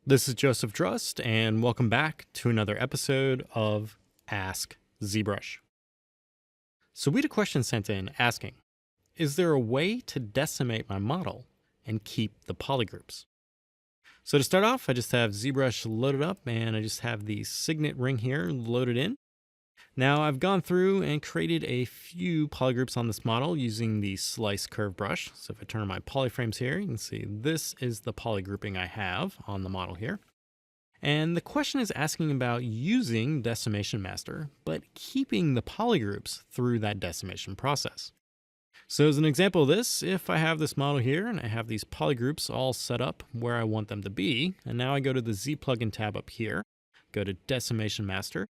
This is Joseph Drust, and welcome back to another episode of Ask ZBrush. So we had a question sent in asking, is there a way to decimate my model and keep the polygroups? So to start off, I just have ZBrush loaded up, and I just have the signet ring here loaded in. Now I've gone through and created a few polygroups on this model using the slice curve brush. So if I turn on my polyframes here, you can see this is the polygrouping I have on the model here. And the question is asking about using Decimation Master, but keeping the polygroups through that decimation process. So as an example of this, if I have this model here and I have these polygroups all set up where I want them to be, and now I go to the Z plugin tab up here, go to Decimation Master,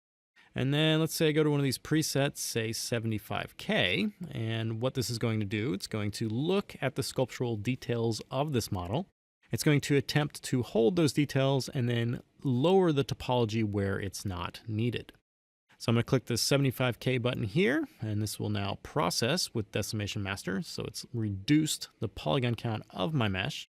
and then let's say I go to one of these presets, say 75K, and what this is going to do, it's going to look at the sculptural details of this model. It's going to attempt to hold those details and then lower the topology where it's not needed. So I'm going to click the 75K button here, and this will now process with Decimation Master. So it's reduced the polygon count of my mesh.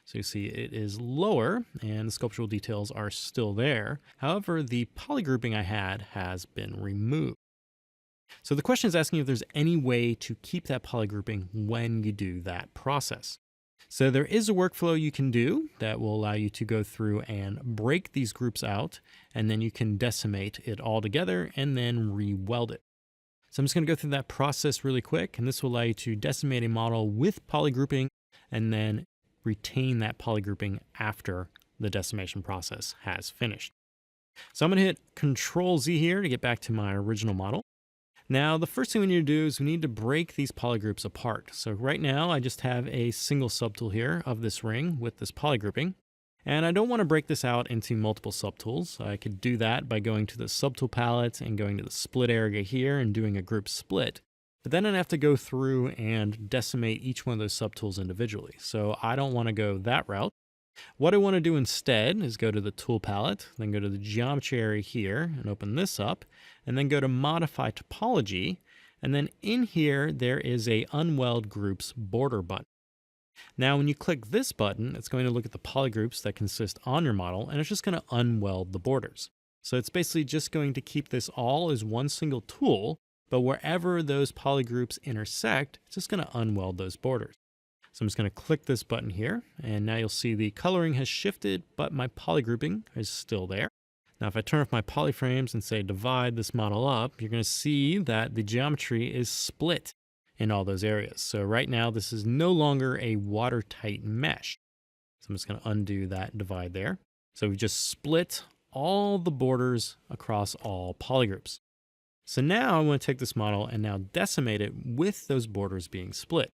So you see it is lower and the sculptural details are still there. However, the polygrouping I had has been removed. So the question is asking if there's any way to keep that polygrouping when you do that process. So there is a workflow you can do that will allow you to go through and break these groups out, and then you can decimate it all together and then re-weld it. So I'm just going to go through that process really quick, and this will allow you to decimate a model with polygrouping and then retain that polygrouping after the decimation process has finished. So I'm going to hit Control Z here to get back to my original model. Now, the first thing we need to do is we need to break these polygroups apart. So right now, I just have a single subtool here of this ring with this polygrouping. And I don't want to break this out into multiple subtools. I could do that by going to the subtool palette and going to the split area here and doing a group split. But then I'd have to go through and decimate each one of those subtools individually. So I don't want to go that route. What I want to do instead is go to the tool palette, then go to the geometry area here and open this up, and then go to modify topology. And then in here, there is a Unweld Groups border button. Now, when you click this button, it's going to look at the polygroups that consist on your model, and it's just going to unweld the borders. So it's basically just going to keep this all as one single tool, but wherever those polygroups intersect, it's just going to unweld those borders. So I'm just going to click this button here, and now you'll see the coloring has shifted, but my polygrouping is still there. Now, if I turn off my polyframes and say divide this model up, you're going to see that the geometry is split in all those areas. So right now, this is no longer a watertight mesh. So I'm just going to undo that divide there. So we just split all the borders across all polygroups. So now I want to take this model and now decimate it with those borders being split.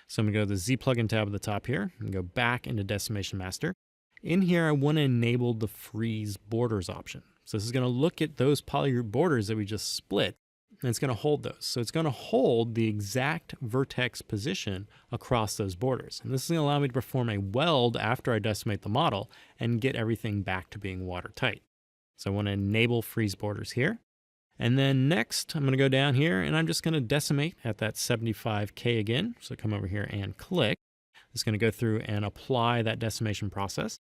So I'm going to go to the Z plugin tab at the top here and go back into Decimation Master. In here, I want to enable the freeze borders option. So this is going to look at those polygroup borders that we just split, and it's going to hold those. So it's going to hold the exact vertex position across those borders. And this is going to allow me to perform a weld after I decimate the model and get everything back to being watertight. So I want to enable freeze borders here. And then next, I'm going to go down here and I'm just going to decimate at that 75K again. So come over here and click. It's going to go through and apply that decimation process.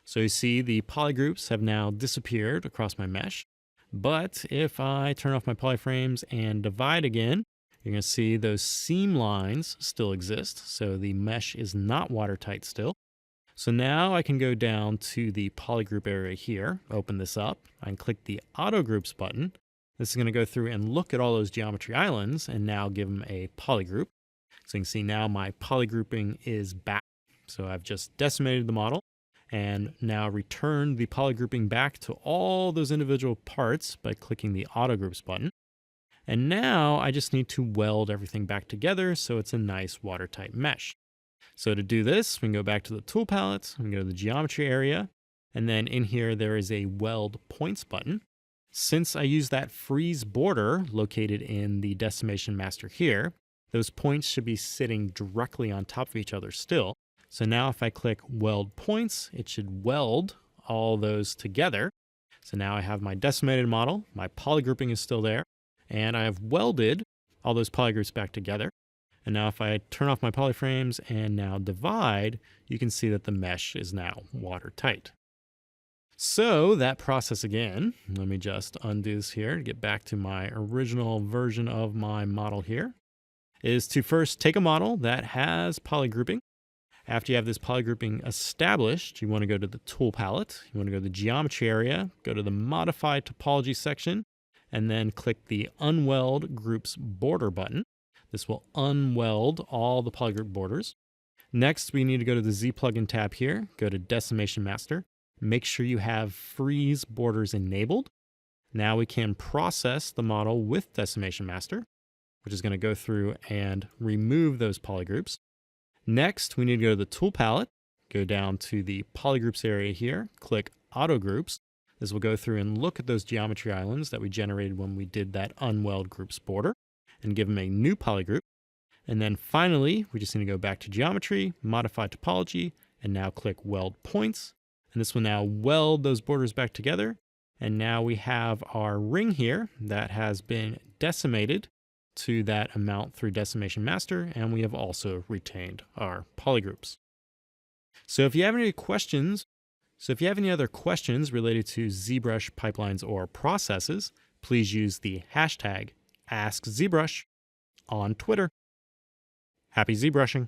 So you see the polygroups have now disappeared across my mesh. But if I turn off my polyframes and divide again, you're going to see those seam lines still exist. So the mesh is not watertight still. So now I can go down to the polygroup area here, open this up. I can click the Auto Groups button. This is going to go through and look at all those geometry islands and now give them a polygroup. So you can see now my polygrouping is back. So I've just decimated the model and now returned the polygrouping back to all those individual parts by clicking the Auto Groups button. And now I just need to weld everything back together so it's a nice watertight mesh. So to do this, we can go back to the tool palette, we can go to the geometry area, and then in here there is a Weld Points button. Since I use that freeze border located in the Decimation Master here, those points should be sitting directly on top of each other still. So now if I click Weld Points, it should weld all those together. So now I have my decimated model, my polygrouping is still there, and I have welded all those polygroups back together. And now if I turn off my polyframes and now divide, you can see that the mesh is now watertight. So that process again, let me just undo this here to get back to my original version of my model here, is to first take a model that has polygrouping. After you have this polygrouping established, you want to go to the tool palette, you want to go to the geometry area, go to the modify topology section, and then click the Unweld Groups border button. This will unweld all the polygroup borders. Next, we need to go to the Z plugin tab here, go to Decimation Master, make sure you have freeze borders enabled. Now we can process the model with Decimation Master, which is going to go through and remove those polygroups. Next, we need to go to the tool palette, go down to the polygroups area here, click auto groups. This will go through and look at those geometry islands that we generated when we did that unweld groups border and give them a new polygroup. And then finally, we just need to go back to geometry, modify topology, and now click weld points. And this will now weld those borders back together. And now we have our ring here that has been decimated to that amount through Decimation Master, and we have also retained our polygroups. So if you have any questions, other questions related to ZBrush pipelines or processes, please use the hashtag AskZBrush on Twitter. Happy ZBrushing!